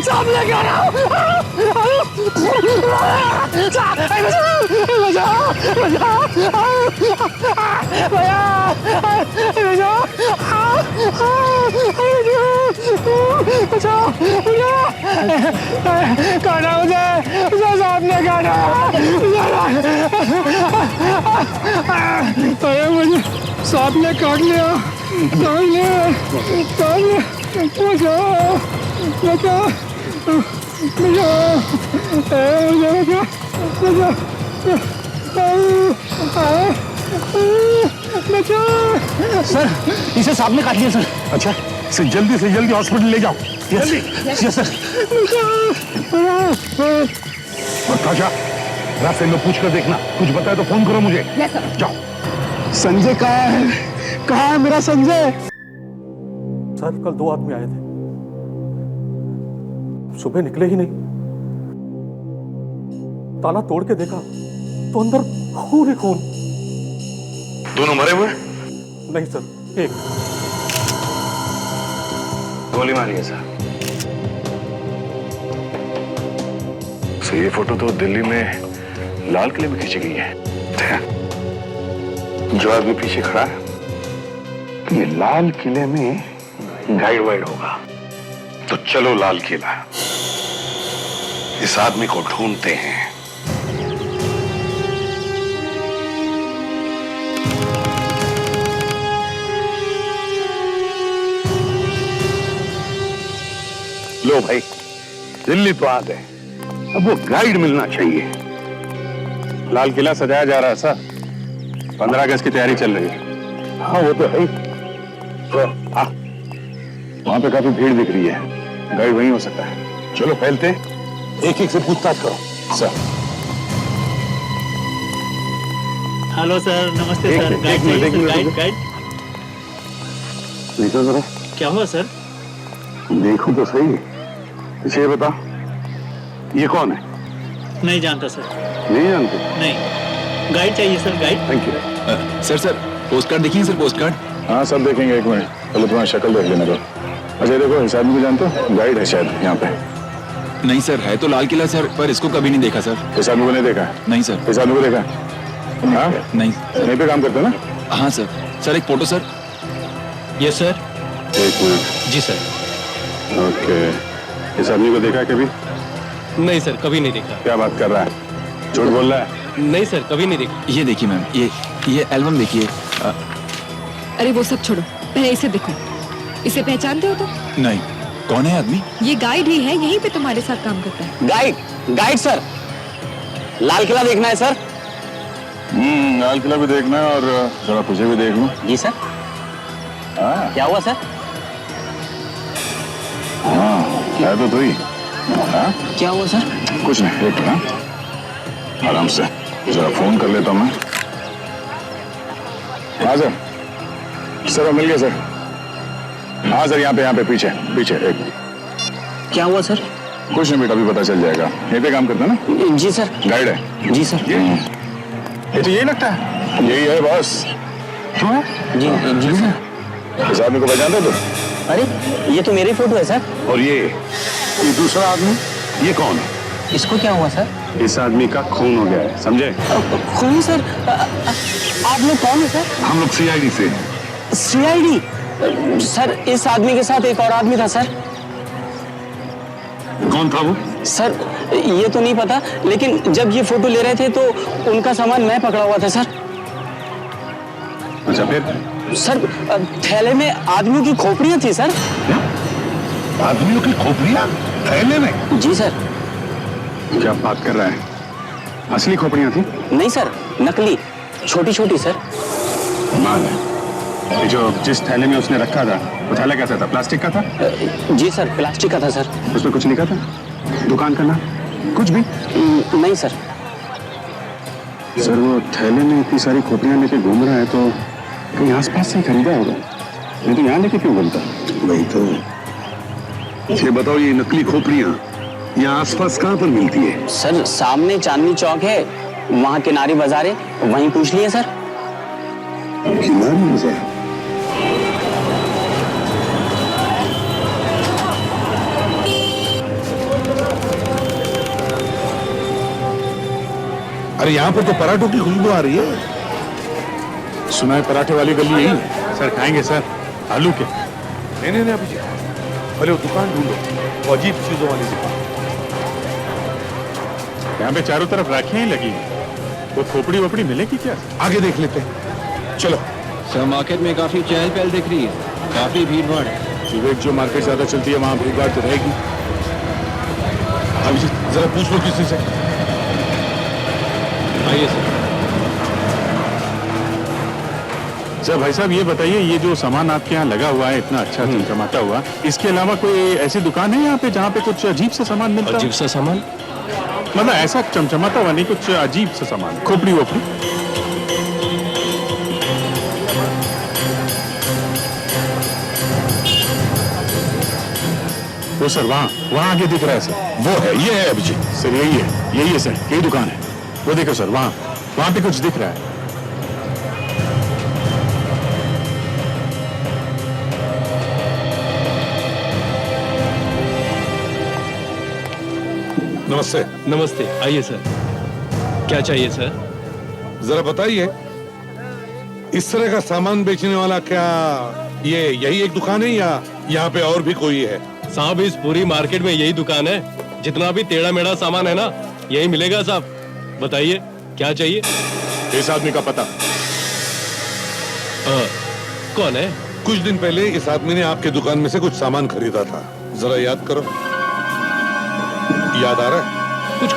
सामने क्या रहा काटा मुझे सामने काटा मुझे सांप ने काट लिया बचाओ बचाओ सर इसे सांप ने काट लिया सर। अच्छा इसे जल्दी से जल्दी हॉस्पिटल ले जाओ। जल्दी। Yes sir. ताशा रास्ते में पूछ कर देखना, कुछ बताए तो फोन करो मुझे। जाओ। संजय कहाँ है? कहाँ है मेरा संजय? सर कल 2 आदमी आए थे, सुबह निकले ही नहीं। ताला तोड़ के देखा तो अंदर खून ही खून। दोनों मरे हुए? नहीं सर, एक गोली मारी है सर। सर ये फोटो तो दिल्ली में लाल किले में खींची गई है। जो आदमी पीछे खड़ा है ये लाल किले में गाइड वाइड होगा। तो चलो लाल किला, इस आदमी को ढूंढते हैं। लो भाई, दिल्ली तो आ गए, अब वो गाइड मिलना चाहिए। लाल किला सजाया जा रहा है सर, 15 अगस्त की तैयारी चल रही है। हाँ वो तो है ही। तो वहां पे काफी भीड़ दिख रही है, गाइड वहीं हो सकता है। चलो फैलते, एक एक से पूछताछ करो। सर हेलो सर, नमस्ते सर। गाइड गाइड देखो जरा, क्या हुआ सर? देखो तो सही। इसे बता, ये कौन है? नहीं जानता सर। नहीं जानते? नहीं, गाइड चाहिए sir, guide. Thank you. Sir post card देखिए सर, पोस्ट कार्ड। हाँ सब देखेंगे, एक मिनट पहले तुम्हारी शक्ल देख लेने दो। अच्छा देखो, इस आदमी को जानते हो? गाइड है शायद यहाँ पे। नहीं सर, है तो लाल किला सर, पर इसको कभी नहीं देखा सर। इस आदमी को नहीं देखा? नहीं सर। इस आदमी को देखा? हाँ नहीं। यहीं पे काम करते हो ना? हाँ सर। सर एक फोटो सर। Yes sir. एक मिनट। जी सर। ओके, इस आदमी को देखा है कभी? नहीं सर, कभी नहीं देखा। क्या बात कर रहा है, झूठ बोल रहा है? नहीं सर, कभी नहीं देखा। ये देखिए मैम, ये एल्बम देखिए। अरे वो सब छोड़ो, पहले इसे देखो। इसे पहचानते हो तो? नहीं, कौन है आदमी? ये गाइड ही है, यहीं पे तुम्हारे साथ काम करता है। गाइड सर, लाल किला देखना है सर। लाल किला भी देखना है और जरा तुझे भी देख लूं। जी सर। क्या हुआ सर? हाँ है तो ही। हाँ क्या हुआ सर? कुछ नहीं, एक मिनट आराम से, जरा फोन कर लेता हूँ मैं। हाँ सर मिल गया सर। हाँ सर, यहाँ पे पीछे एक। क्या हुआ सर? कुछ नहीं बेटा, अभी पता चल जाएगा। यहीं पे काम करता है ना? जी सर। गाइड है? जी सर। ये तो यही लगता है। यही है बस। क्यों? जी सर। इस आदमी को पहचानते हो तुम? अरे ये तो मेरी फोटो है सर। और ये दूसरा आदमी, ये कौन है? इसको क्या हुआ सर? इस आदमी का खून हो गया है, समझे? खून सर? आप लोग कौन है सर? हम लोग CID से। CID? सर इस आदमी के साथ एक और आदमी था सर। कौन था वो? सर ये तो नहीं पता, लेकिन जब ये फोटो ले रहे थे तो उनका सामान मैं पकड़ा हुआ था सर। अच्छा फिर? सर थैले में आदमियों की खोपड़ियां थी सर। आदमियों की खोपड़ियां थैले में? जी सर। क्या बात कर रहा है? असली खोपड़ियां थी? नहीं सर, नकली, छोटी छोटी सर। कमाल है। ये जो जिस थैले में उसने रखा था, वो थैला कैसा था? प्लास्टिक का था? जी सर, प्लास्टिक का था सर। उसमें कुछ लिखा था? दुकान का नाम? कुछ भी? नहीं सर। सर वो थैले में इतनी सारी खोपड़ियां लेके घूम रहा है तो कहीं आसपास से खरीदा होगा, नहीं तो यहाँ लेके क्यों घूमता? वही तो। ये बताओ, ये नकली खोपड़ियां यहाँ आसपास कहाँ पर मिलती है? सर सामने चांदनी चौक है, वहाँ किनारी बाजार है, वहीं पूछ लिए सर। किनारी बाजार? अरे यहाँ पर तो पराठों की खुशबू आ रही है। सुना है पराठे वाली गली यही है। सर खाएंगे सर, आलू के। नहीं नहीं नहीं अभिजीत, पहले वो दुकान ढूंढो, वो अजीब चीजों वाली दुकान। यहाँ पे चारों तरफ राखियां ही लगी हैं। वो खोपड़ी वोपड़ी मिलेगी क्या? आगे देख लेते हैं, चलो। सर मार्केट में काफी चहल पहल दिख रही है, काफी भीड़ भाड़ है। विवेक, जो मार्केट ज्यादा चलती है वहां भीड़ भाड़ तो रहेगी। अभिजीत जरा पूछ लो किसी से। आइए सर। सर भाई साहब ये बताइए, ये जो सामान आपके यहाँ लगा हुआ है इतना अच्छा चमचमाता हुआ, इसके अलावा कोई ऐसी दुकान है यहाँ पे जहाँ पे कुछ अजीब सा सामान मिलता है? अजीब सा सामान मतलब ऐसा चमचमाता हुआ नहीं, कुछ अजीब सा सामान, खोपड़ी वोपड़ी। वो सर वहाँ आगे दिख रहा है सर। वो है, ये है अभिजीत। सर यही है सर, यही दुकान है। वो देखो सर, वहाँ पे कुछ दिख रहा है। नमस्ते। नमस्ते, आइए सर। क्या चाहिए सर? जरा बताइए, इस तरह का सामान बेचने वाला क्या ये यही एक दुकान है या यहाँ पे और भी कोई है? साहब इस पूरी मार्केट में यही दुकान है। जितना भी टेढ़ा मेढ़ा सामान है ना, यही मिलेगा साहब। बताइए क्या चाहिए? इस आदमी का पता? कौन है? कुछ दिन पहले इस आदमी ने आपके दुकान में से कुछ सामान खरीदा था। जरा याद करो, याद आ रहा है?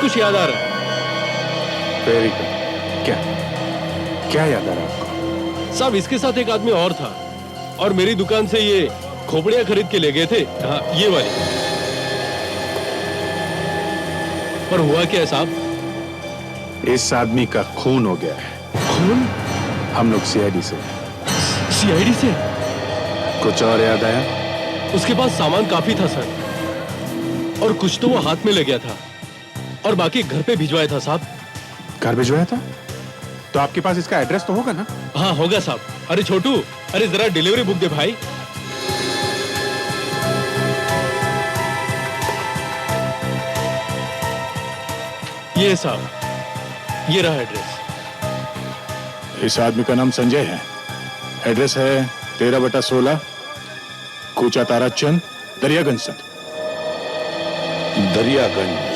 कुछ याद आ रहा है। Very good. क्या याद आ रहा है आपको? साहब इसके साथ एक आदमी और था और मेरी दुकान से ये खोपड़ियां खरीद के ले गए थे। हाँ, ये वाली। पर हुआ क्या है साहब? इस आदमी का खून हो गया है। खून? हम लोग सीआईडी से। सीआईडी से? कुछ और याद आया? उसके पास सामान काफी था सर, और कुछ तो वो हाथ में ले गया था और बाकी घर पे भिजवाया था साहब। घर भिजवाया था? तो आपके पास इसका एड्रेस तो होगा ना? हाँ होगा साहब। अरे छोटू, अरे जरा डिलीवरी बुक दे भाई। ये साहब, ये रहा एड्रेस। इस आदमी का नाम संजय है। एड्रेस है 13/16 कूचा तारा चंद, दरियागंज सर। दरियागंज।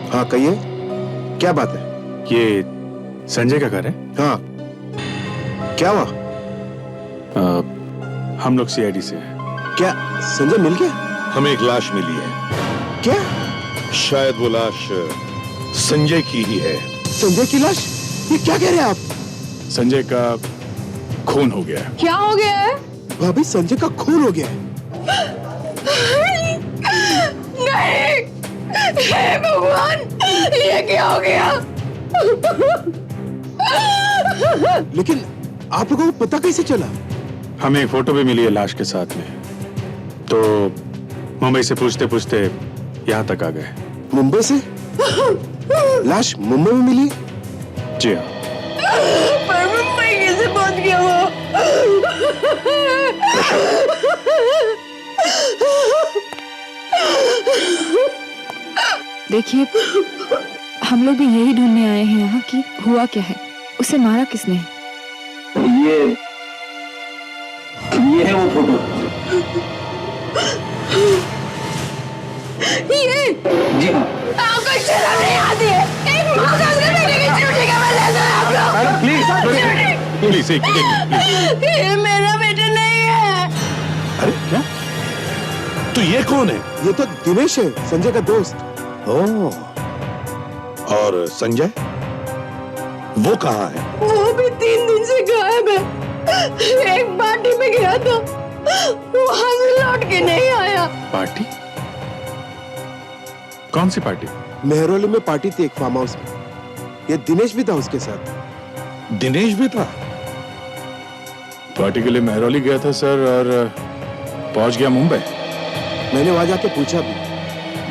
हाँ कहिए, क्या बात है? ये संजय का घर है? हाँ, क्या हुआ? हम लोग सीआईडी से हैं। क्या संजय मिल गया? हमें एक लाश मिली है। क्या? शायद वो लाश संजय की ही है। संजय की लाश? ये क्या कह रहे हैं आप? संजय का खून हो गया है। क्या हो गया है? भाभी, संजय का खून हो गया है। नहीं, हे भगवान, ये क्या हो गया? लेकिन आप लोगों को पता कैसे चला? हमें एक फोटो भी मिली है लाश के साथ में, तो मुंबई से पूछते पूछते यहाँ तक आ गए। मुंबई से? लाश मुंबई में मिली? जी हाँ। पर मुंबई कैसे पहुंच गया वो? देखिए, हम लोग भी यही ढूंढने आए हैं यहाँ कि हुआ क्या है, उसे मारा किसने? ये है वो फोटो। ये? जी हाँ। आपको शर्म नहीं आती है? एक माँ का अपने बेटे की चूटी का बदला दो आप लोग। प्लीज ये मेरा बेटा नहीं है। अरे क्या? तो ये कौन है? ये तो दिनेश है, संजय का दोस्त। ओह, और संजय वो कहाँ है? वो भी 3 दिन से गायब है। एक पार्टी में गया था, वहां से लौट के नहीं आया। पार्टी? कौन सी पार्टी? मेहरौली में पार्टी थी एक फार्म हाउस में। ये दिनेश भी था उसके साथ। दिनेश भी था? पार्टी के लिए मेहरौली गया था सर और पहुंच गया मुंबई। मैंने वहां जाके पूछा भी,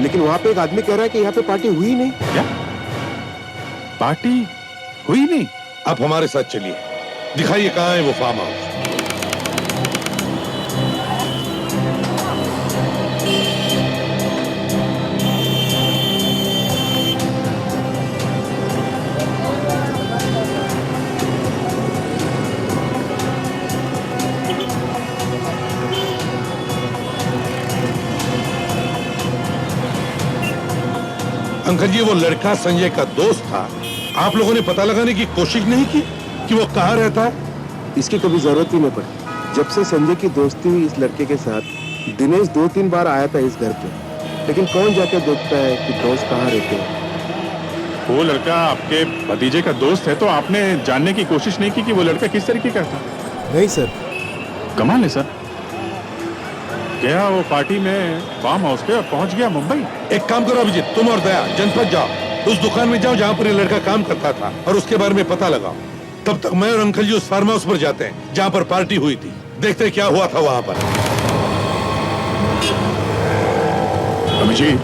लेकिन वहां पे एक आदमी कह रहा है कि यहाँ पे पार्टी हुई नहीं। क्या पार्टी हुई नहीं? आप हमारे साथ चलिए, दिखाइए कहाँ है वो फार्म हाउस। अंकल जी, वो लड़का संजय का दोस्त था। आप लोगों ने पता लगाने की कोशिश नहीं की कि वो कहाँ रहता है? इसकी कभी जरूरत ही नहीं पड़ी। जब से संजय की दोस्ती हुई इस लड़के के साथ, दिनेश 2-3 बार आया था इस घर पे, लेकिन कौन जाके देखता है कि दोस्त कहाँ रहते हैं। वो लड़का आपके भतीजे का दोस्त है तो आपने जानने की कोशिश नहीं की कि वो लड़का किस तरीके का था? नहीं सर। कमाल है सर, गया वो पार्टी में फार्म हाउस पे और पहुंच गया मुंबई। एक काम करो अभिजीत, तुम और दया जनपद जाओ, उस दुकान में जाओ जहाँ पर ये लड़का काम करता था और उसके बारे में पता लगाओ। तब तक मैं और अंकल जी उस फार्म हाउस पर जाते हैं जहाँ पर पार्टी हुई थी, देखते हैं क्या हुआ था वहाँ पर। अभिजीत,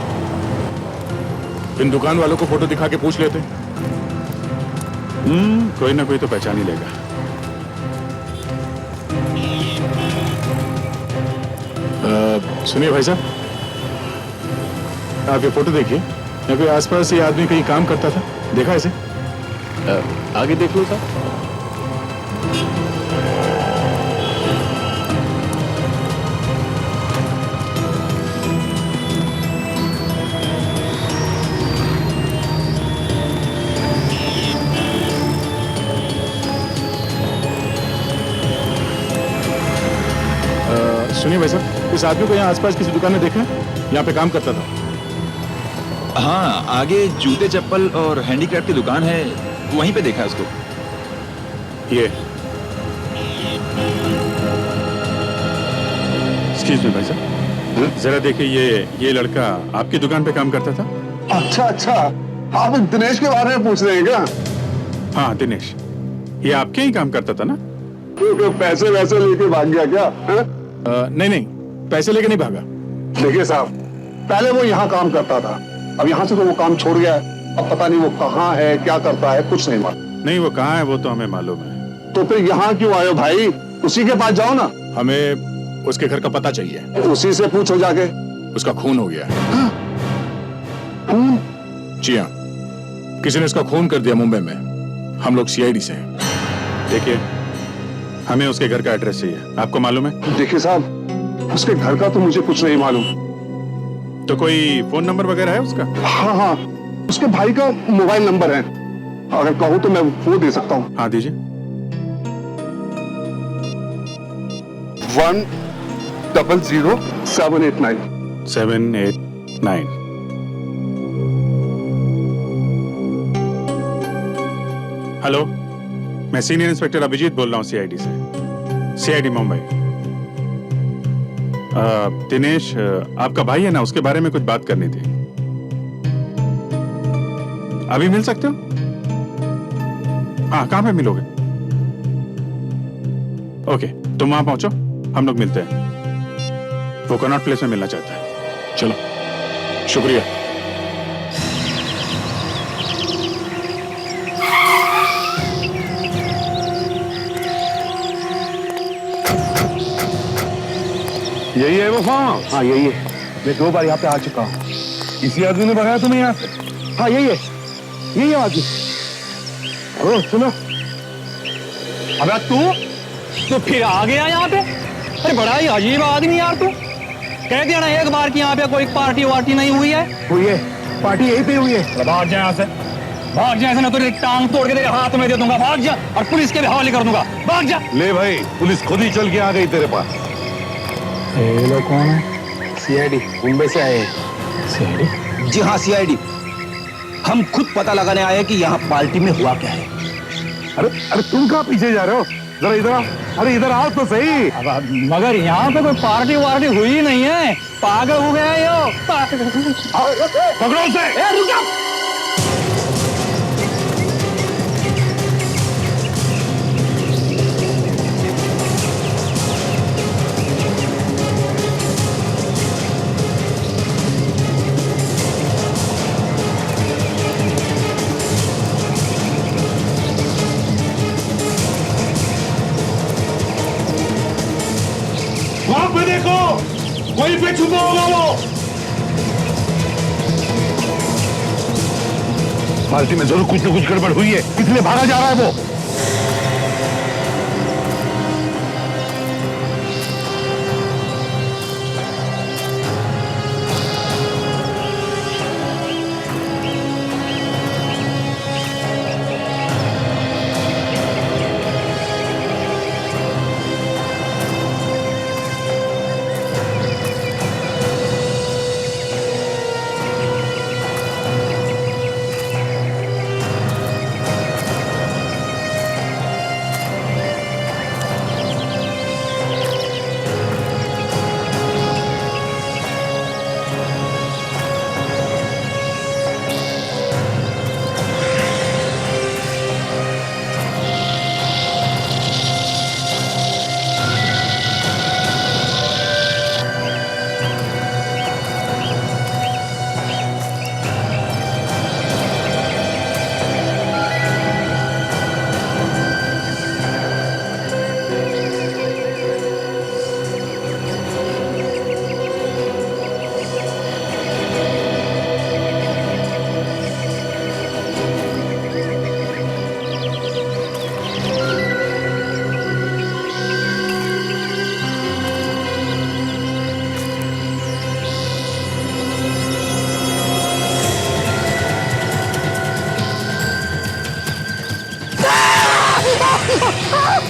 इन दुकान वालों को फोटो दिखा के पूछ लेते। कोई ना कोई तो पहचान ही लेगा। सुनिए भाई साहब, आप ये फोटो देखिए। यहाँ पे आसपास ये आदमी कहीं काम करता था, देखा इसे? आगे देख लो साहब। सुनिए भाई साहब, इस आदमी को यहाँ आसपास किसी दुकान में देखा है? यहाँ पे काम करता था। हाँ, आगे जूते चप्पल और हैंडीक्राफ्ट की दुकान है, वहीं पे देखा उसको। ये एक्सक्यूज मी भाई साहब, जरा देखिए, ये लड़का आपकी दुकान पे काम करता था? अच्छा अच्छा, आप दिनेश के बारे में पूछ रहे हैं क्या? हाँ दिनेश, ये आपके ही काम करता था ना? पैसे वैसे लेके भाग गया क्या? नहीं, पैसे लेके नहीं भागा। देखिए साहब, पहले वो यहाँ काम करता था, अब यहाँ से तो वो काम छोड़ गया है। अब पता नहीं वो कहाँ है, क्या करता है, कुछ नहीं मालूम। नहीं, वो कहाँ है वो तो हमें मालूम है। तो फिर यहाँ क्यों आए हो भाई? उसी के पास जाओ ना। हमें उसके घर का पता चाहिए। उसी से पूछो जाके। उसका खून हो गया। खून? जी हाँ, किसी ने उसका खून कर दिया मुंबई में। हम लोग सीआईडी से हैं। देखिए, हमें उसके घर का एड्रेस चाहिए, आपको मालूम है? देखिए साहब, उसके घर का तो मुझे कुछ नहीं मालूम। तो कोई फोन नंबर वगैरह है उसका? हाँ, उसके भाई का मोबाइल नंबर है, अगर कहूँ तो मैं वो दे सकता हूँ। हाँ दीजिए। 1000789। 789। हेलो, मैं सीनियर इंस्पेक्टर अभिजीत बोल रहा हूँ सीआईडी से, सीआईडी मुंबई। दिनेश आपका भाई है ना, उसके बारे में कुछ बात करनी थी। अभी मिल सकते हो? हाँ, कहाँ पे मिलोगे? ओके, तुम वहां पहुंचो, हम लोग मिलते हैं। वो कनॉट प्लेस में मिलना चाहता है। चलो, शुक्रिया। यही है वो फार्म? हाँ यही है, मैं 2 बार यहाँ पे आ चुका हूँ। किसी आदमी ने भगाया तुम्हें यहाँ से? हाँ यही है आदमी। ओ सुनो, अबे तू फिर आ गया यहाँ पे? अरे बड़ा ही अजीब आदमी यार तू। कह दिया ना एक बार कि यहाँ पे कोई पार्टी वार्टी नहीं हुई है। हुई है, पार्टी यहीं पे हुई है। भाग जा यहाँ से, भाग जा, ऐसे ना तो तेरी टांग तोड़ के तेरे हाथ में दे दूंगा। भाग जा और पुलिस के भी हवाले कर दूंगा। भाग जा। ले भाई, पुलिस खुद ही चल के आ गई तेरे पास। ये लोग कौन है? सीआईडी मुंबई से आए हैं। सीआईडी? जी हाँ, सीआईडी। हम खुद पता लगाने आए हैं कि यहाँ पार्टी में हुआ क्या है। अरे तुम कहाँ पीछे जा रहे हो? जरा इधर आओ, अरे इधर आओ तो सही। मगर यहाँ पे कोई पार्टी वार्टी हुई नहीं है, पागल हो गया है यो। पकड़ो उसे। रुक जाओ। वहां पे देखो, वहीं पे छुपा होगा वो। पार्टी में जरूर कुछ न कुछ गड़बड़ हुई है, इसलिए भागा जा रहा है वो।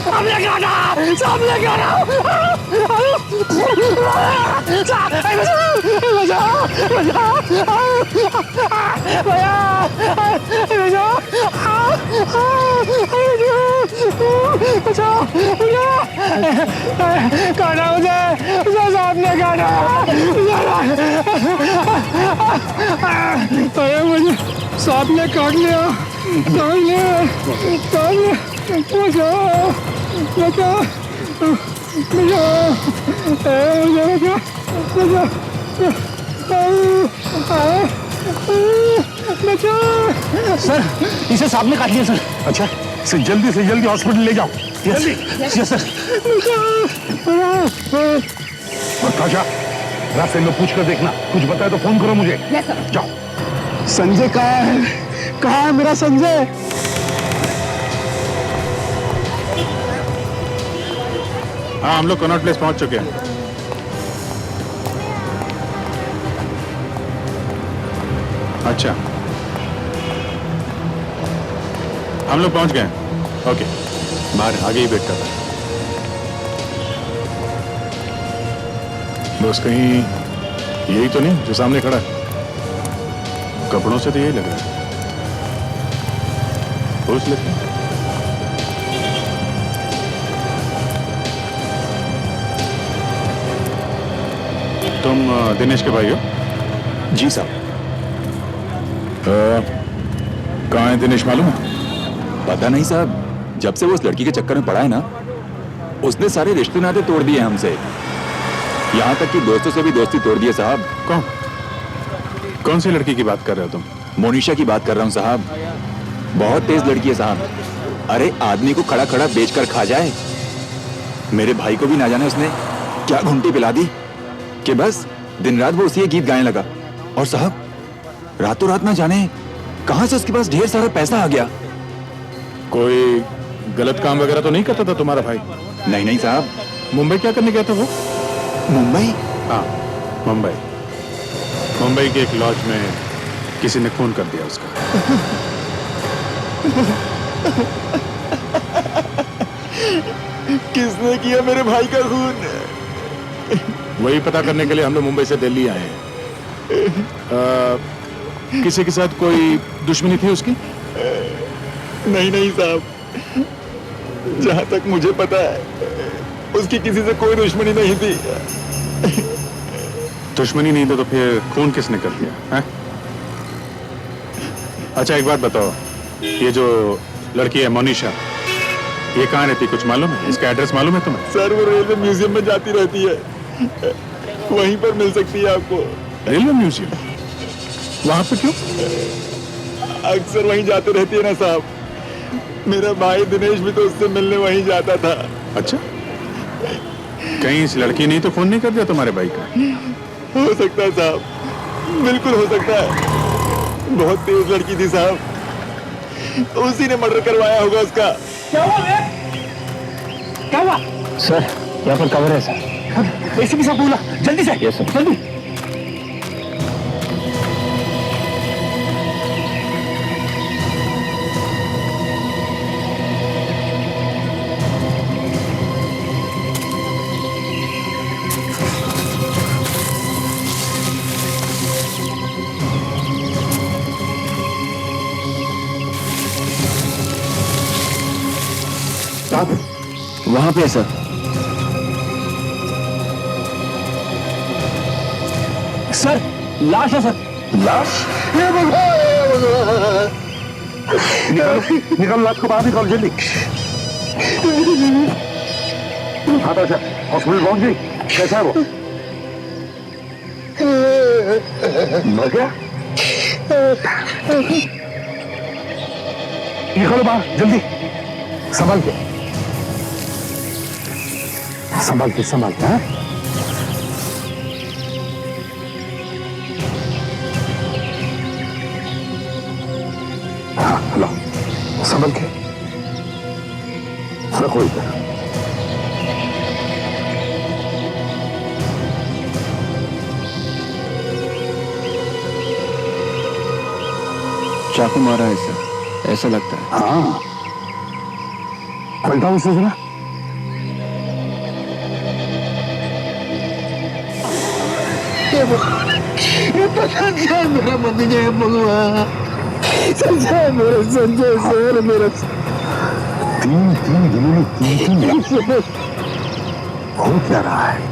सामने गाना, सामने गाना। गाना मुझे सामने गाना। अरे मुझे सांप ने काट लिया, सर इसे सांप ने काट लिया सर। अच्छा, इसे जल्दी से जल्दी हॉस्पिटल ले जाओ। जल्दी। Yes sir. काशा, रास्ते में पूछ कर देखना, कुछ बताए तो फोन करो मुझे। Yes sir. जाओ। संजय कहाँ है? कहाँ है मेरा संजय? हाँ, हम लोग कनॉट प्लेस पहुंच चुके हैं। अच्छा, हम लोग पहुंच गए। ओके, बाहर आगे ही वेट कर रहा है। बस कहीं यही तो नहीं जो सामने खड़ा है? कपड़ों से तो यही लग रहा है। पूछ लेते हैं। तुम दिनेश के भाई हो? जी साहब। कहाँ है दिनेश मालूम है? पता नहीं साहब, जब से वो उस लड़की के चक्कर में पड़ा है ना, उसने सारे रिश्ते नाते तोड़ दिए हमसे। यहाँ तक कि दोस्तों से भी दोस्ती तोड़ दी है साहब। कौन सी लड़की की बात कर रहे हो तुम? मोनिशा की बात कर रहा हूँ साहब। बहुत तेज लड़की है साहब। अरे आदमी को खड़ा खड़ा बेचकर खा जाए। मेरे भाई को भी ना जाने उसने क्या घुंटी पिला दी कि बस दिन रात वो उसी गीत गाने लगा। और साहब रातों रात ना जाने कहां से उसके पास ढेर सारा पैसा आ गया। कोई गलत काम वगैरह तो नहीं करता था तुम्हारा भाई? नहीं नहीं साहब। मुंबई क्या करने गया था वो? मुंबई? हाँ, मुंबई। मुंबई के एक लॉज में किसी ने खून कर दिया उसका। किसने किया मेरे भाई का खून? वही पता करने के लिए हम लोग मुंबई से दिल्ली आए हैं। किसी के साथ कोई दुश्मनी थी उसकी? नहीं नहीं साहब, जहां तक मुझे पता है उसकी किसी से कोई दुश्मनी नहीं थी। दुश्मनी नहीं तो फिर खून किसने कर दिया है? अच्छा एक बात बताओ, ये जो लड़की है मोनिशा, ये कहाँ रहती कुछ मालूम है? इसका एड्रेस मालूम है तुम्हें? सर वो रेलवे म्यूजियम में जाती रहती है, वहीं पर मिल सकती है आपको। Railway museum? वहां पे क्यों? अक्सर वहीं जाते रहती है ना साहब, मेरा भाई दिनेश भी तो उससे मिलने वहीं जाता था। अच्छा, कहीं इस लड़की ने तो फोन नहीं कर दिया तुम्हारे भाई का? हो सकता है साहब, बिल्कुल हो सकता है। बहुत तेज लड़की थी साहब, उसी ने मर्डर करवाया होगा उसका। क्या हुआ बे? क्या हुआ? सर यहाँ पर कवर है सर। एसीपी साहब बोला, जल्दी से। Yes sir. जल्दी। वहां पे है सर। सर लाश है सर। लाश? निकल लाश को बाहर निकाल जल्दी। हाँ तो हॉस्पिटल पहुंच गई? कैसा है वो? मर गया? निकलो बाहर जल्दी, संभाल के संभाल के संभाल के। हाँ हाँ लो संभाल के रखो इधर। चाकू मारा है सर, ऐसा लगता है। हाँ पलटाओ उसे जरा। ये तो संजय मेरा भतीजा भगवान, संजय मेरा संजय सर मेरा। तीन दिनों में तीन हो क्या रहा है?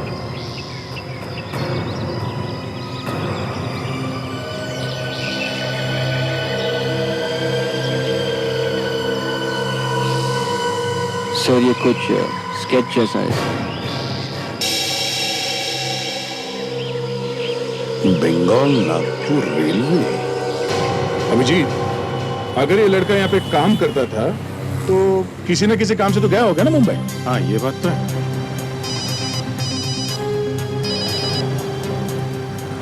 सर ये कुछ स्केच जैसा है। बंगाल नागपुर रेलवे। अभिजीत, अगर ये लड़का यहाँ पे काम करता था तो किसी न किसी काम से तो गया होगा ना मुंबई। हाँ ये बात तो है।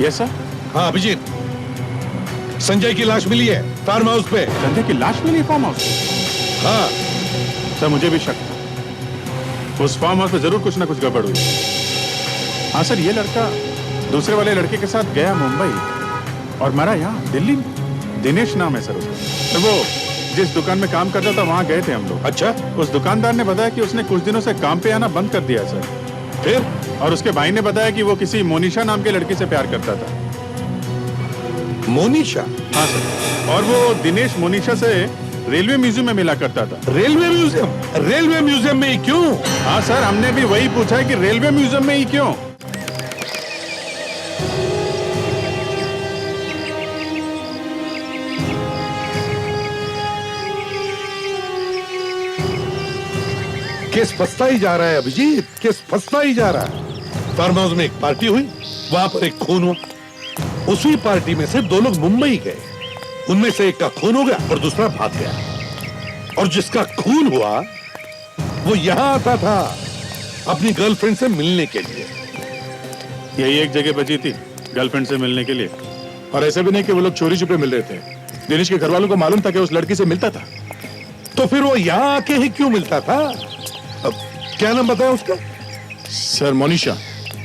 Yes sir. हाँ अभिजीत, संजय की लाश मिली है फार्म हाउस पे। संजय की लाश मिली फार्म हाउस पे? हाँ सर मुझे भी शक था, उस फार्म हाउस पे जरूर कुछ ना कुछ गड़बड़ हुई। हाँ सर, ये लड़का दूसरे वाले लड़के के साथ गया मुंबई और मरा यहाँ दिल्ली में। दिनेश नाम है सर उसका। तो वो जिस दुकान में काम करता था वहाँ गए थे हम लोग। अच्छा, उस दुकानदार ने बताया कि उसने कुछ दिनों से काम पे आना बंद कर दिया सर। फिर? और उसके भाई ने बताया कि वो किसी मोनिशा नाम के लड़की से प्यार करता था। मोनिशा? हाँ सर, और वो दिनेश मोनिशा से रेलवे म्यूजियम में मिला करता था। Railway museum? रेलवे म्यूजियम में ही क्यों? हाँ सर, हमने भी वही पूछा है कि रेलवे म्यूजियम में ही क्यों। केस फंसता ही जा रहा है अभिजीत, केस फंसता ही जा रहा है। फार्म हाउस में एक पार्टी हुई, वहां पर एक खून हुआ। उसी पार्टी में से दो लोग मुंबई गए, उनमें से एक का खून हो गया और दूसरा भाग गया। और जिसका खून हुआ वो यहां आता था अपनी गर्लफ्रेंड से मिलने के लिए। यही एक जगह बची थी गर्लफ्रेंड से मिलने के लिए। और ऐसा भी नहीं कि वो लोग चोरी छुपे मिल रहे थे। दिनेश के घर वालों को मालूम था कि उस लड़की से मिलता था। तो फिर वो यहां आके ही क्यों मिलता था? अब क्या नाम बताया उसका? सर मोनिशा।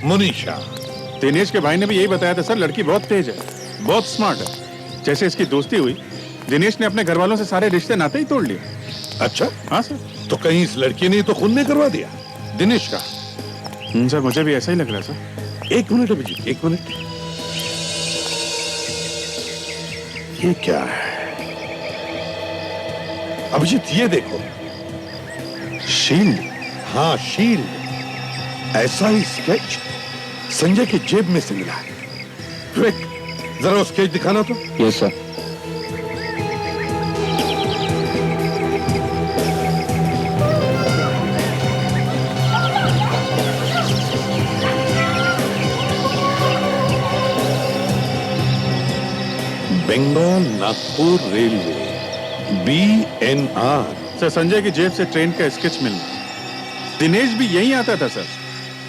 मोनिशा। दिनेश के भाई ने भी यही बताया था सर, लड़की बहुत तेज है, बहुत स्मार्ट है। जैसे इसकी दोस्ती हुई, दिनेश ने अपने घर वालों से सारे रिश्ते नाते ही तोड़ लिए। अच्छा? हाँ सर। तो कहीं इस लड़की ने तो खून नहीं करवा दिया दिनेश का? सर मुझे भी ऐसा ही लग रहा है सर। एक मिनट अभिजीत, एक मिनट। ये क्या है अभिजीत? ये देखो, शील्ड? हाँ, शील्ड। ऐसा ही स्केच संजय की जेब में से मिला है। विवेक, जरा वो स्केच दिखाना तो। Yes sir. Bengal Nagpur railway, BNR। Sir, Sanjay की जेब से ट्रेन का स्केच मिलना। दिनेश भी यहीं आता था सर।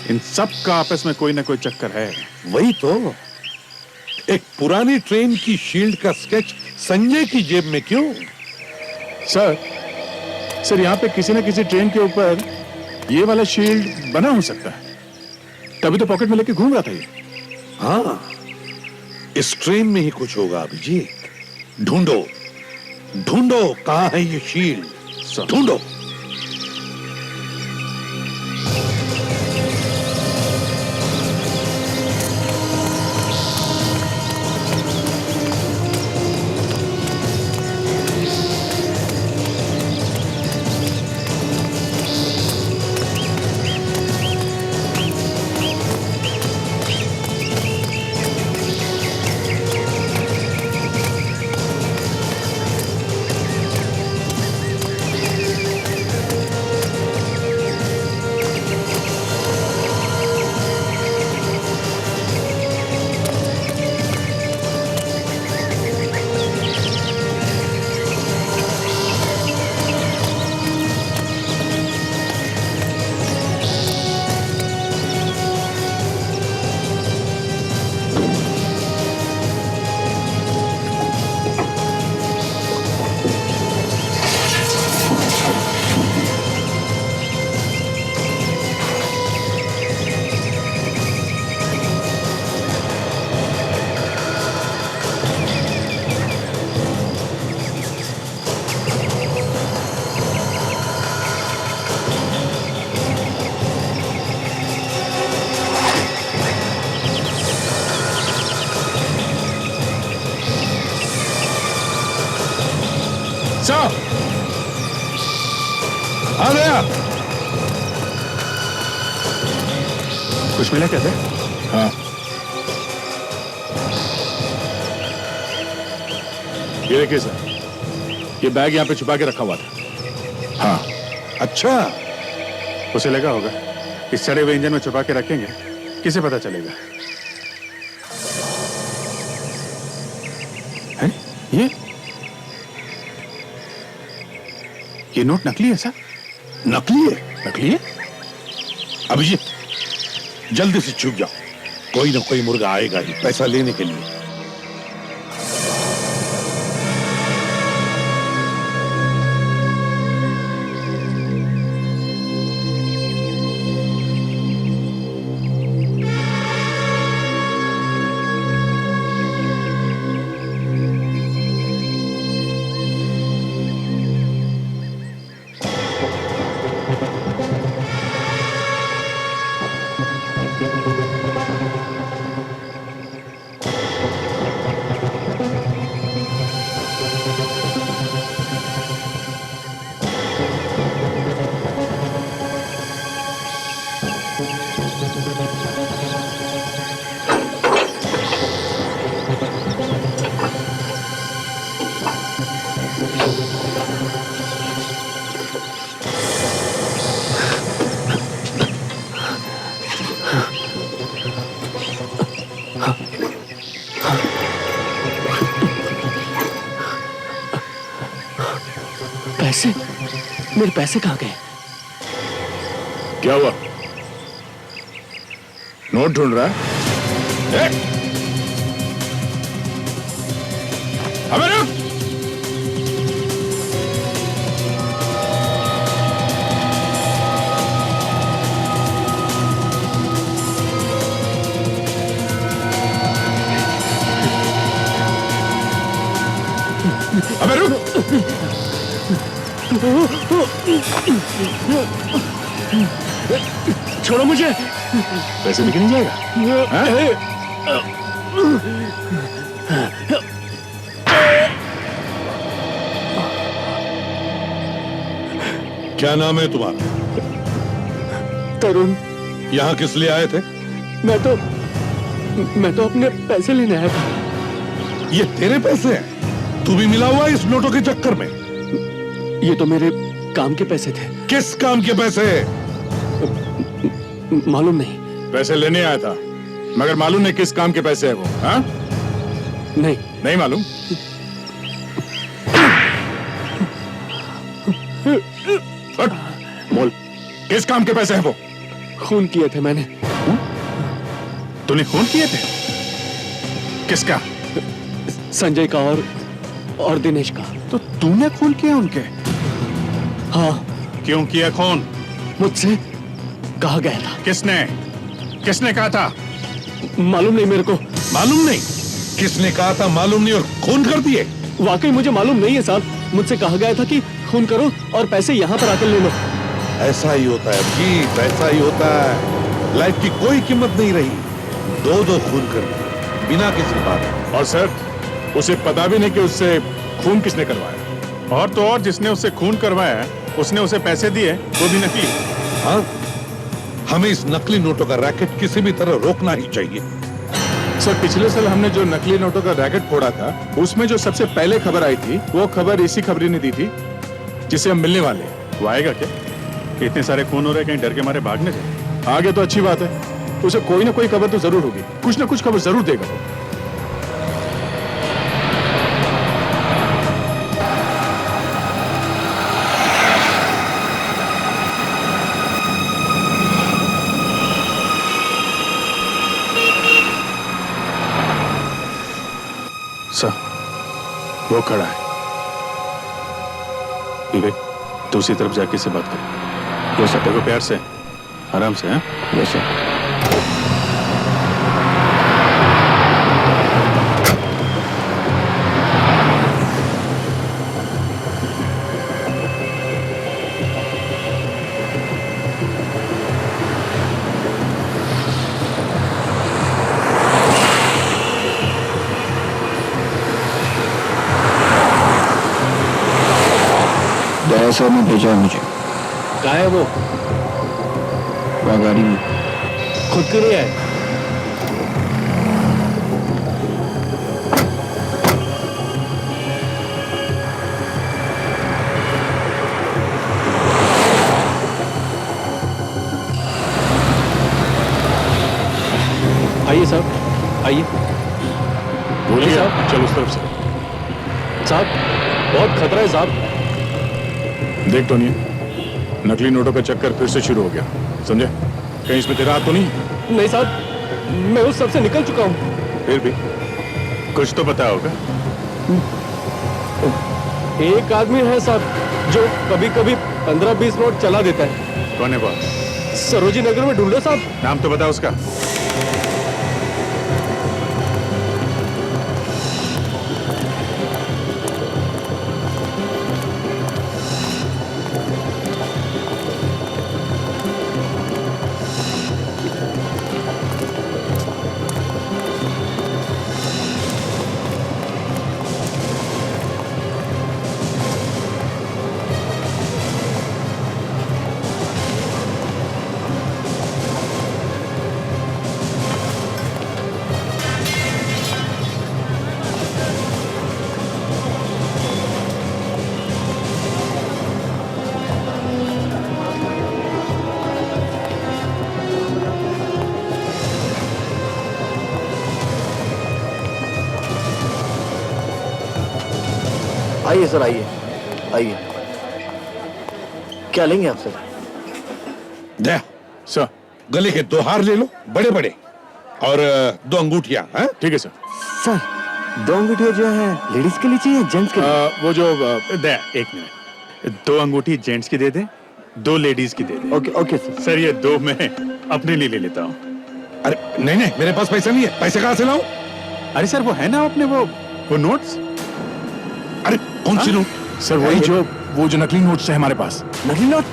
इन सब का आपस में कोई ना कोई चक्कर है। वही तो, एक पुरानी ट्रेन की शील्ड का स्केच संजय की जेब में क्यों? सर यहाँ पे किसी न किसी ट्रेन के ऊपर ये वाला शील्ड बना हो सकता है, तभी तो पॉकेट में लेके घूम रहा था ये। हाँ, इस ट्रेन में ही कुछ होगा अभिजीत। ढूंढो ढूंढो, कहां है ये शील्ड, ढूंढो। आ गया। कुछ मिला क्या? हाँ, ये देखिए सर, ये बैग यहाँ पे छुपा के रखा हुआ था। हाँ। अच्छा, उसे लगा होगा इस सड़े हुए इंजन में छुपा के रखेंगे, किसे पता चलेगा? है? ये नोट नकली है सर? नकली है? नकली है? अभिजीत, जल्दी से छुप जाओ, कोई ना कोई मुर्गा आएगा ही पैसा लेने के लिए। पैसे? मेरे पैसे कहाँ गए? क्या हुआ? नोट ढूंढ रहा है? अबे रुक! अबे रुक! छोड़ो मुझे। पैसे लेके नहीं जाएगा? क्या नाम है तुम्हारा? तरुण। यहाँ किस लिए आए थे? मैं तो अपने पैसे लेने आया था। ये तेरे पैसे हैं? तू भी मिला हुआ इस नोटों के चक्कर में? ये तो मेरे काम के पैसे थे। किस काम के पैसे? मालूम नहीं। पैसे लेने आया था, मगर मालूम नहीं किस काम के पैसे है वो। हाँ? नहीं मालूम। बोल, किस काम के पैसे हैं वो? खून किए थे मैंने। तूने खून किए थे? किसका? संजय का और दिनेश का। तो तूने खून किया उनके? हाँ। क्यों किया खून? मुझसे कहा गया था। किसने कहा था? मालूम नहीं मेरे को। मालूम नहीं? किसने कहा था मालूम नहीं और खून कर दिए? वाकई मुझे मालूम नहीं है साहब। मुझसे कहा गया था कि खून करो और पैसे यहाँ पर आकर ले लो। ऐसा ही होता है अजीत, ऐसा ही होता है। लाइफ की कोई कीमत नहीं रही। दो खून कर दिए बिना किसी बात। और सर, उसे पता भी नहीं कि उससे खून किसने करवाया। और तो और जिसने उससे खून करवाया उसने उसे पैसे दिए, वो भी नकली। हाँ, हमें इस नकली नोटों का रैकेट किसी भी तरह रोकना ही चाहिए। सर, पिछले साल हमने जो नकली नोटों का रैकेट फोड़ा था, उसमें जो सबसे पहले खबर आई थी, वो खबर इसी खबरी ने दी थी जिसे हम मिलने वाले हैं। वो आएगा क्या? इतने सारे खून हो रहे, कहीं डर के मारे भागने से। आगे तो अच्छी बात है, उसे कोई ना कोई खबर तो जरूर होगी, कुछ ना कुछ खबर जरूर देगा वो। सर, वो खड़ा है। विवेक, दूसरी तरफ जाके से बात कर। वो सर, देखो प्यार से, आराम से। हैं? Yes sir. दया सर ने भेजा है मुझे। कहाँ है वो? वहाँ गाड़ी में। खुद के लिए है? आइए साहब, आइए। बोलिए साहब। चल उस तरफ से। साहब, बहुत खतरा है साहब। देख टोनी, नकली नोटों का चक्कर फिर से शुरू हो गया, समझे? कहीं इसमें तेरा हाथ तो नहीं? नहीं साहब, मैं उस सब से निकल चुका हूँ। फिर भी कुछ तो पता होगा। एक आदमी है साहब जो कभी कभी 15-20 नोट चला देता है। कौन है वो? सरोजी नगर में ढूंढो साहब। नाम तो बता उसका। आइए सर, आइए आइए। क्या लेंगे आप सर? दया सर, गले के 2 हार ले लो, बड़े बड़े, और 2 अंगूठियां। हैं? ठीक है सर। सर, 2 अंगूठियां जो है लेडीज के लिए चाहिए या जेंट्स के लिए? वो जो दया, एक मिनट, 2 अंगूठी जेंट्स की दे दे, 2 लेडीज की दे दे। Okay okay sir. सर, ये 2 मैं अपने लिए ले लेता हूँ। अरे नहीं नहीं, मेरे पास पैसा नहीं है। पैसे कहाँ से लाऊं? अरे सर, वो है ना अपने वो नोट्स। अरे कौन सी नोट? सर, वही वो जो नकली नोट्स है हमारे पास। नकली नोट?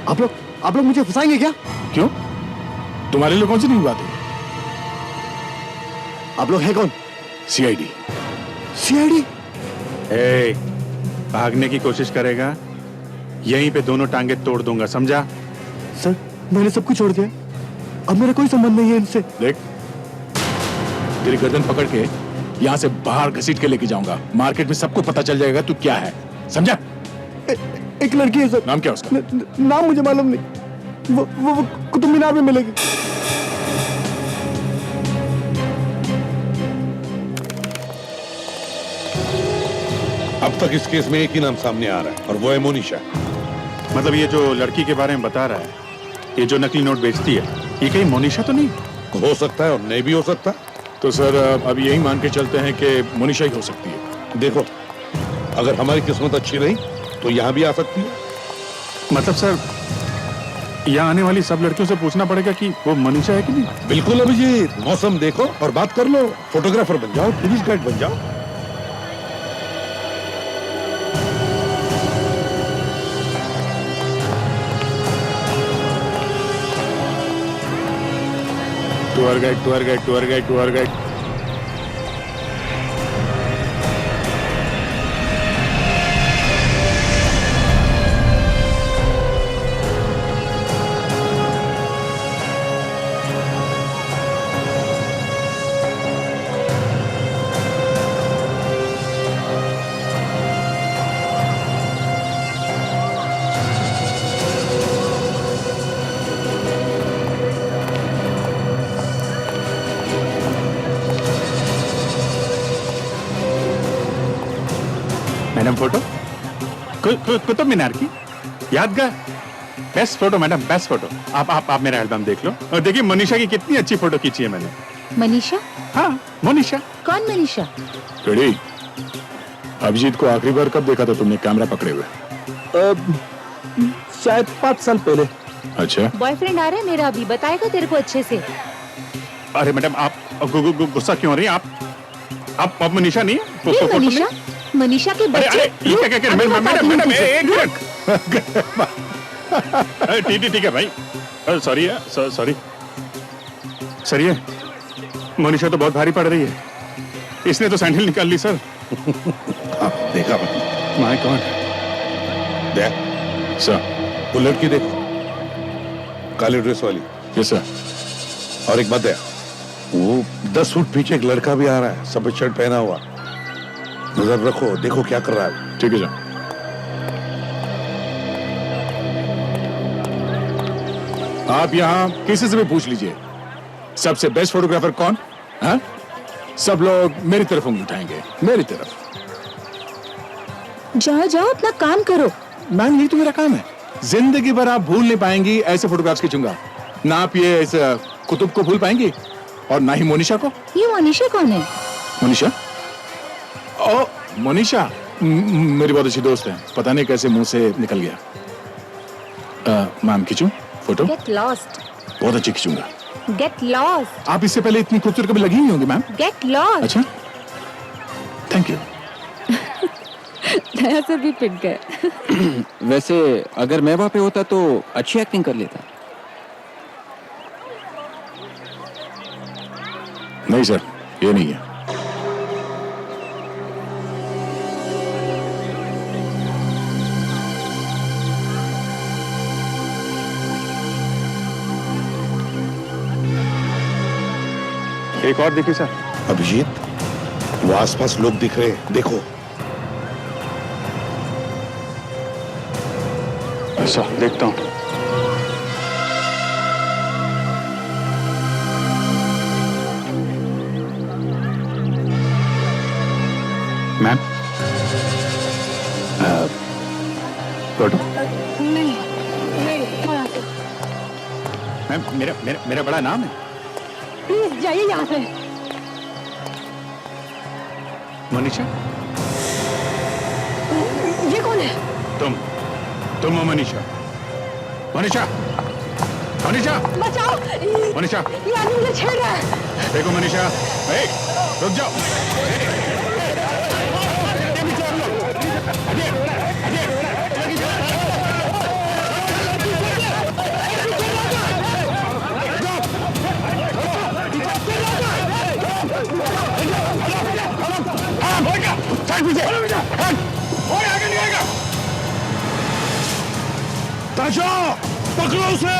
आप लोग मुझे फंसाएंगे क्या? क्यों? तुम्हारे लिए कौन सी नई बात है? आप लोग हैं कौन? सीआईडी। सीआईडी? भागने की कोशिश करेगा यहीं पे दोनों टांगे तोड़ दूंगा, समझा? सर मैंने सब कुछ छोड़ दिया, अब मेरा कोई संबंध नहीं है इनसे। देख, तेरी गर्दन पकड़ के यहाँ से बाहर घसीट के लेके जाऊंगा। मार्केट में सबको पता चल जाएगा तू क्या है, समझा? एक लड़की है सर। नाम क्या उसका? नाम मुझे मालूम नहीं, वो कुतुब मीनार में मिलेगी। अब तक इस केस में एक ही नाम सामने आ रहा है और वो है मोनिशा। मतलब ये जो लड़की के बारे में बता रहा है, ये जो नकली नोट बेचती है, ये कहीं मोनिशा तो नहीं? हो सकता है और नहीं भी हो सकता। तो सर अब यही मान के चलते हैं कि मोनिशा ही हो सकती है। देखो, अगर हमारी किस्मत अच्छी रही तो यहाँ भी आ सकती है। मतलब सर, यहाँ आने वाली सब लड़कियों से पूछना पड़ेगा कि वो मोनिशा है कि नहीं? बिल्कुल अभिजीत, मौसम देखो और बात कर लो। फोटोग्राफर बन जाओ, टूरिस्ट गाइड बन जाओ। Tour guide, tour guide, tour guide, tour guide. Madam photo, Qutub Minar की यादगार, best photo madam, best photo. आप मेरा एल्बम देख लो और देखिए मनीषा की कितनी अच्छी फोटो खींची है मैंने। मनीषा? हाँ, मनीषा। कौन मनीषा? रेडी? अभिजीत को आखिरी बार कब देखा था तुमने कैमरा पकड़े हुए? शायद 5 साल पहले। अच्छा। बॉयफ्रेंड आ रहा है मेरा अभी, बताएगा तेरे को अच्छे से। अरे मैडम आप गुस्सा क्यों हो रही हैं? आप मनीषा नहीं है? ये मनीषा? मनीषा के बच्चे? मैडम एक मिनट। ठीक है भाई, सॉरी है मनीषा तो बहुत भारी पड़ रही है, इसने तो सैंडल निकाल ली सर। देखा माय गॉड। देख सर, वो लड़की देखो, काली ड्रेस वाली। Yes sir. और एक बात है, वो 10 फुट पीछे एक लड़का भी आ रहा है, सफेद शर्ट पहना हुआ। नजर रखो, देखो क्या कर रहा है। ठीक है सर। आप यहाँ किसी से भी पूछ लीजिए, सबसे बेस्ट फोटोग्राफर कौन? हाँ? सब लोग मेरी तरफ उंगली उठाएंगे, मेरी तरफ। जाओ जाओ, अपना काम करो। मैम यही तो मेरा काम है, जिंदगी भर आप भूल नहीं पाएंगी ऐसे फोटोग्राफ्स खींचूंगा। ना आप ये इस कुतुब को भूल पाएंगी और ना ही मोनिशा को। ये मोनिशा कौन है? मोनिशा? ओ मोनिशा मेरी बहुत अच्छी दोस्त है, पता नहीं कैसे मुंह से निकल गया। मैम खींचूं फोटो? Get lost. बहुत अच्छी खींचूंगा। Get lost. आप इससे पहले इतनी खूबसूरत कभी लगी नहीं होंगी मैम। Get lost. अच्छा, थैंक यू। दया से भी पिट गए। वैसे अगर मैं वहां पे होता तो अच्छी एक्टिंग कर लेता। नहीं सर, ये नहीं है। एक और देखिए सर। अभिजीत, वो आसपास लोग दिख रहे हैं, देखो। अच्छा, देखता हूं। Ma'am photo? नहीं मैम मेरा बड़ा नाम है। प्लीज जाइए यहाँ से। मनीषा? ये कौन है? तुम हो मनीषा? मनीषा? मनीषा? बचाओ! मनीषा? ये आदमी मुझे छेड़ रहा है। देखो मनीषा, रुक जाओ। ताशा, पकड़ो उसे।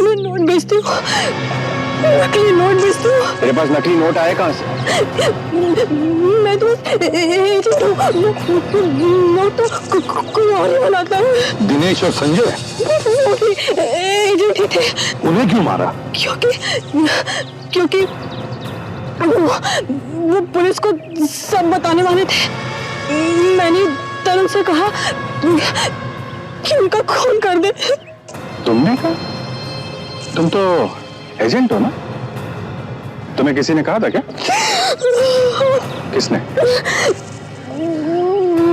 मैं नोट बेचती हूँ, नकली नोट बेचती हूँ। तेरे पास नकली नोट आए कहाँ से? मैं तो एजेंट हूँ, नोट तो कोई और ही बनाता है। दिनेश और संजय एजेंट ही थे। उन्हें क्यों मारा? क्योंकि वो पुलिस को सब बताने वाले थे। मैंने तरुण से कहा कि उनका खून कर दे। तुमने कहा? तुम तो एजेंट हो ना? तुम्हें किसी ने कहा था क्या? किसने?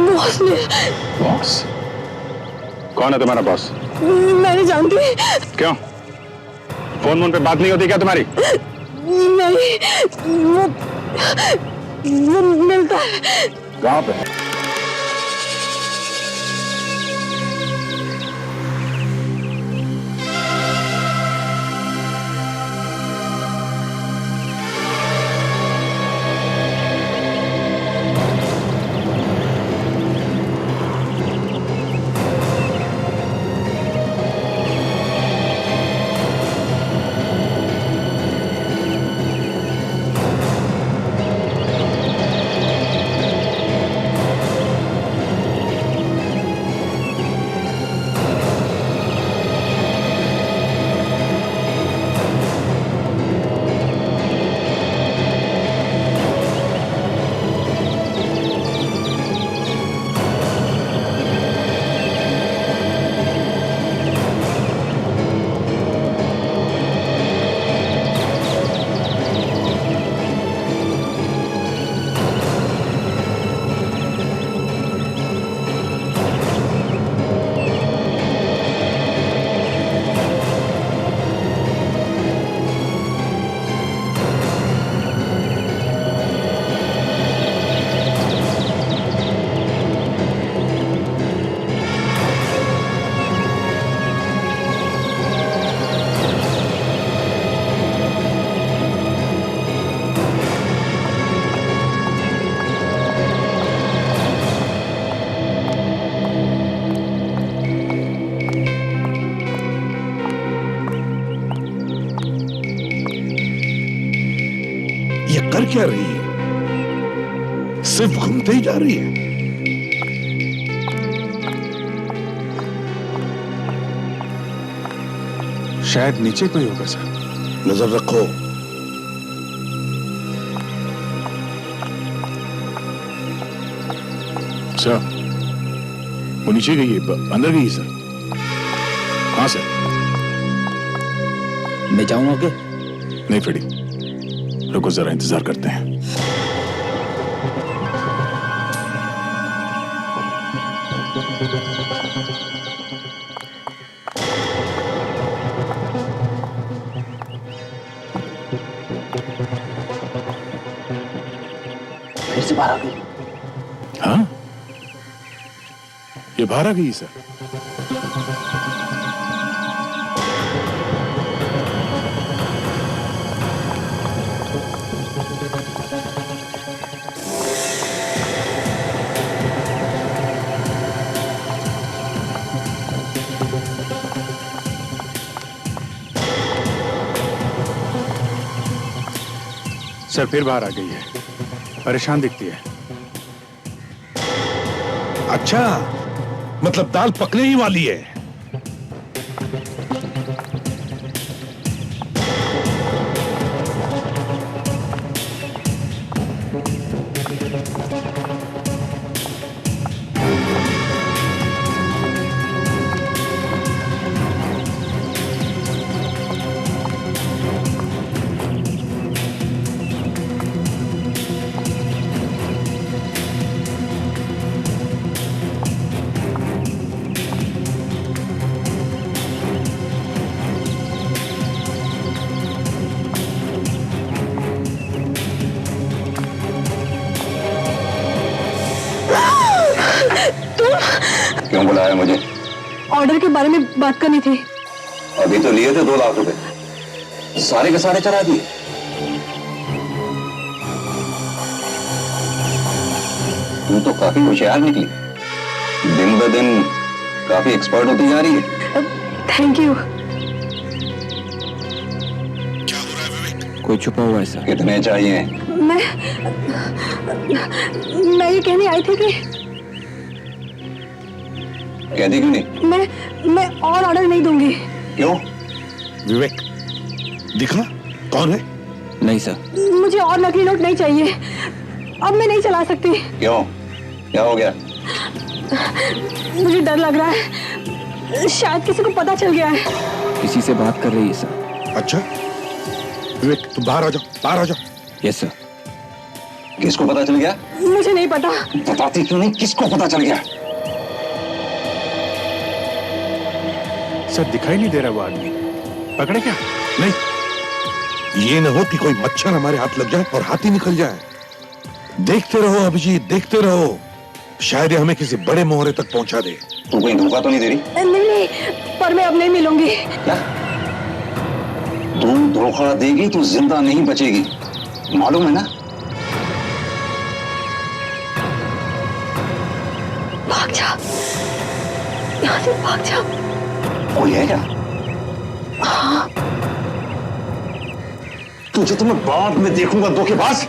बॉस ने। बॉस? कौन है तुम्हारा बॉस? मैं नहीं जानती। क्यों? फोन पे बात नहीं होती क्या तुम्हारी? नहीं, वो मिलता है। कहाँ पे? कर क्या रही है? सिर्फ घूमते ही जा रही है। शायद नीचे कोई होगा सर। नजर रखो। सर, वो नीचे गई है, अंदर गई है सर। हाँ सर। मैं जाऊं आगे? नहीं फ्रेडी, रुको जरा, इंतजार करते हैं। फिर से बाहर आ गई। हाँ, ये बाहर आ गई सर। सर फिर बाहर आ गई है, परेशान दिखती है। अच्छा, मतलब दाल पकने ही वाली है। क्यों बुलाया मुझे? ऑर्डर के बारे में बात करनी थी। अभी तो लिए थे 2 लाख रुपए, सारे के सारे चढ़ा दिए। तू तो काफी होशियार निकली, दिन ब दिन काफी एक्सपर्ट होती जा रही है। Thank you. कोई छुपा हुआ है सर? कितने चाहिए? मैं ये कहने आई थी कि कहती क्यों नहीं? मैं और ऑर्डर नहीं दूंगी। क्यों? विवेक, दिखा कौन है? नहीं सर। मुझे और नकली नोट नहीं चाहिए, अब मैं नहीं चला सकती। क्यों? क्या हो गया? मुझे डर लग रहा है, शायद किसी को पता चल गया है। किसी से बात कर रही है सर। अच्छा विवेक, तुम बाहर आ जाओ, बाहर आ जाओ। Yes sir. किसको पता चल गया? मुझे नहीं पता। बताती क्यों नहीं? किसको पता चल गया? सर दिखाई नहीं दे रहा वो आदमी, पकड़े क्या? नहीं, ये न हो कि कोई मच्छर हमारे हाथ लग जाए और हाथ ही निकल जाए। देखते रहो अभिजीत, देखते रहो, शायद ये हमें किसी बड़े मोहरे तक पहुंचा दे। तू कोई धोखा तो नहीं दे रही? नहीं, पर मैं अब नहीं मिलूंगी। क्या? तू धोखा देगी तो जिंदा नहीं बचेगी, मालूम है ना? भाग जा, यहाँ से भाग जा। कोई है क्या? हाँ। तुझे तो मैं बाद में देखूंगा, धोखेबाज।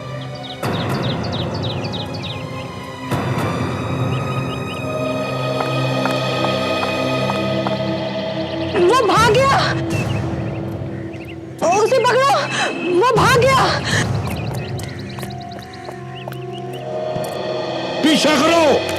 वो भाग गया, उसे पकड़ो, वो भाग गया। पीछा करो।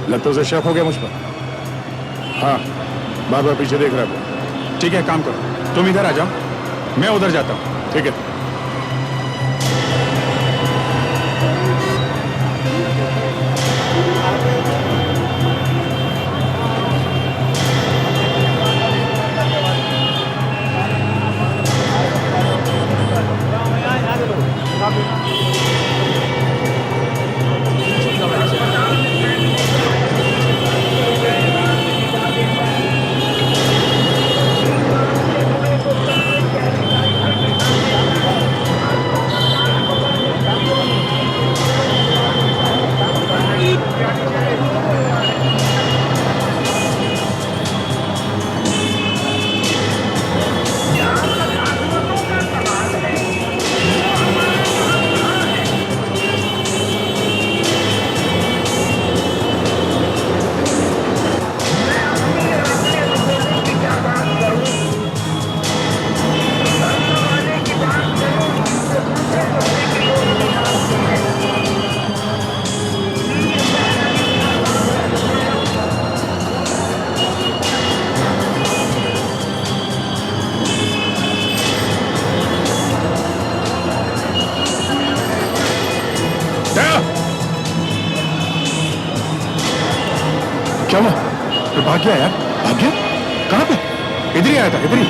लगता उसे शक हो गया मुझ पर। हाँ, बार बार पीछे देख रहा है। ठीक है, काम करो, तुम इधर आ जाओ, मैं उधर जाता हूँ। ठीक है? भाग गया यार, भाग गया। कहाँ पे? इधर ही आया था, इधर ही।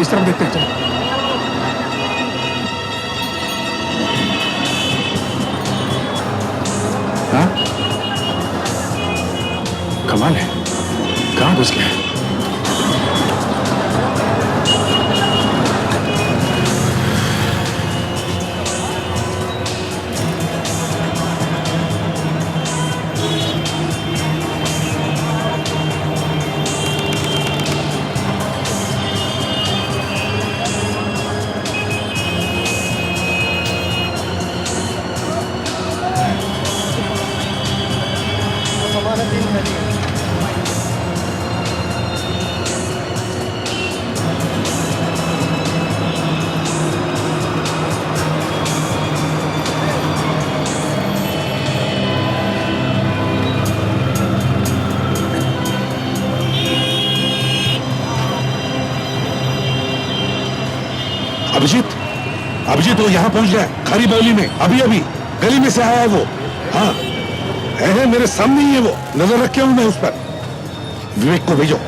इस तरफ देखते हैं, चलो। हाँ, कमाल है, कहाँ घुस गया है? अभिजीत, अभिजीत वो यहाँ पहुंच गया है, खारी बावली में, अभी अभी गली में से आया है वो। हाँ है मेरे सामने ही है वो, नजर रखे हूं मैं उस पर। विवेक को भेजो।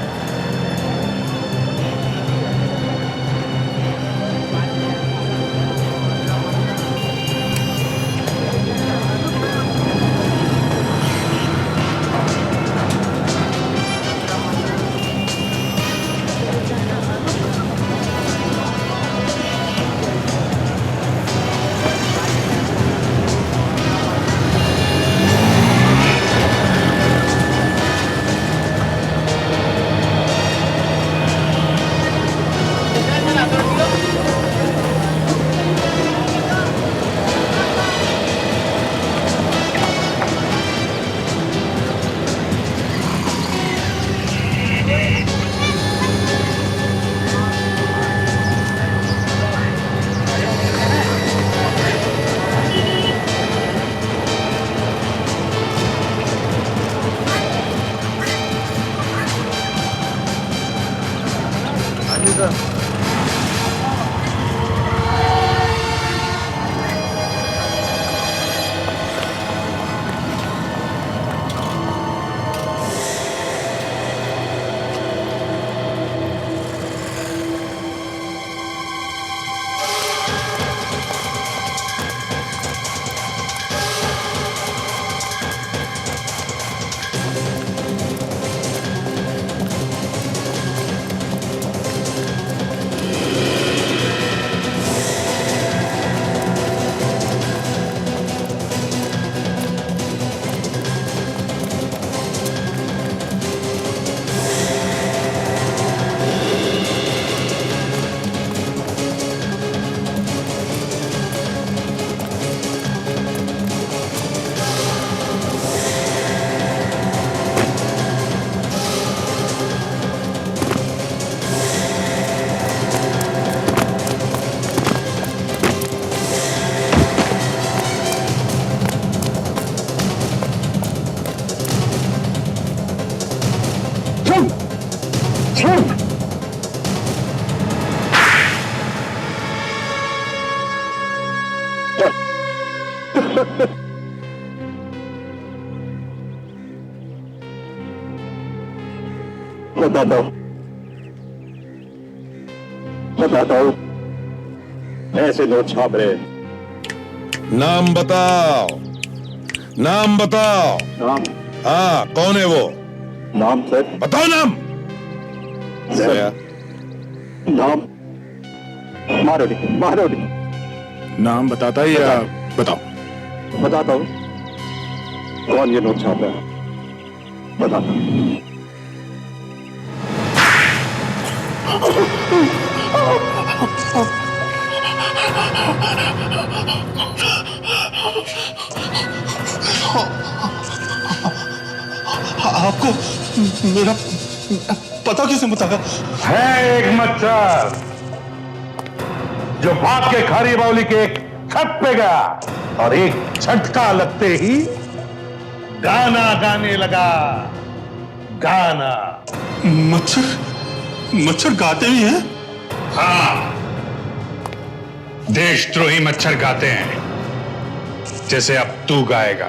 बताता हूँ ऐसे नोट छाप रहे। नाम बताओ, नाम बताओ। नाम? हाँ, कौन है वो? नाम सर? बताओ नाम। नाम मारोडी। मारोडी नाम बताता है या बताओ? बताता हूँ। कौन ये नोट छाप रहा है? बताता हूँ। आपको मेरा पता कैसे बताया? है एक मच्छर जो भाग के खारी बावली के एक छत पे गया और एक झटका लगते ही गाना गाने लगा। गाना। मच्छर? मच्छर गाते भी हैं? हाँ, देशद्रोही मच्छर गाते हैं जैसे अब तू गाएगा।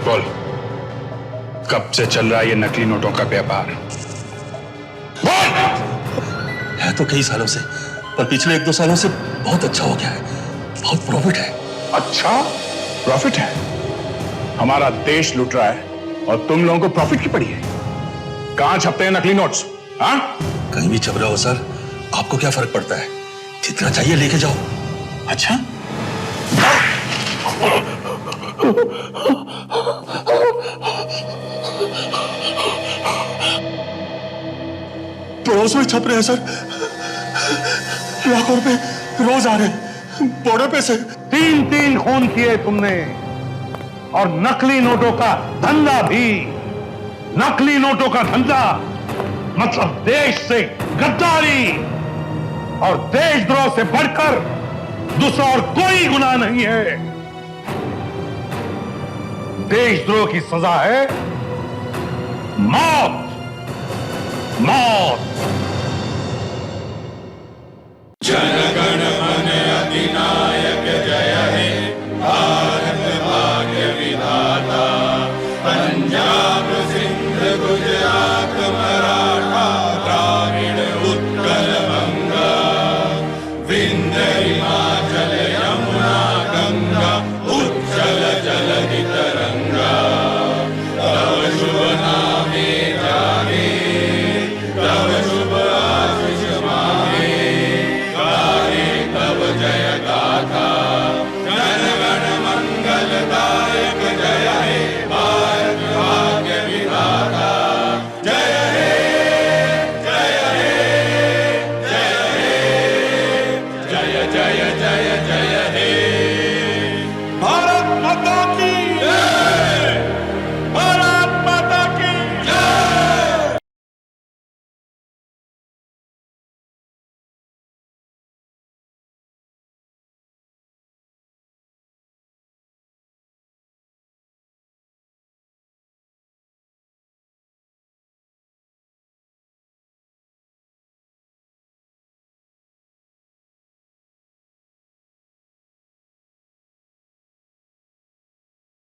बोल, कब से चल रहा है ये नकली नोटों का व्यापार? है तो कई सालों से, पर पिछले 1-2 सालों से बहुत अच्छा हो गया है। बहुत प्रॉफिट है। अच्छा प्रॉफिट है? हमारा देश लूट रहा है और तुम लोगों को प्रॉफिट की पड़ी है? कहां छपते हैं नकली नोट्स? हाँ, कहीं भी छप रहा हो सर, आपको क्या फर्क पड़ता है? जितना चाहिए लेके जाओ। अच्छा, पड़ोस में छप रहे हैं सर, लाखों रुपए रोज आ रहे हैं बॉर्डर पे से। 3-3 खून किए तुमने, और नकली नोटों का धंधा भी। नकली नोटों का धंधा मतलब देश से गद्दारी, और देशद्रोह से बढ़कर दूसरा और कोई गुनाह नहीं है। देशद्रोह की सजा है मौत। मौत। जनगण मन अधिनायक जय हे, भारत भाग्य विधाता। पंजाब सिंध गुजरात मराठा द्राविड़ उत्कल बंगा, विंध्य हिमाचल यमुना गंगा, उज्जल जलधि तरंगा। तव शुभ नामे जागे, तव शुभ आशीष मांगे, गाये तव जय गाथा। जनगण मंगलदायक जय हे, भारत भाग्य विधाता। जय हे, जय हे, जय हे, जय जय जय जय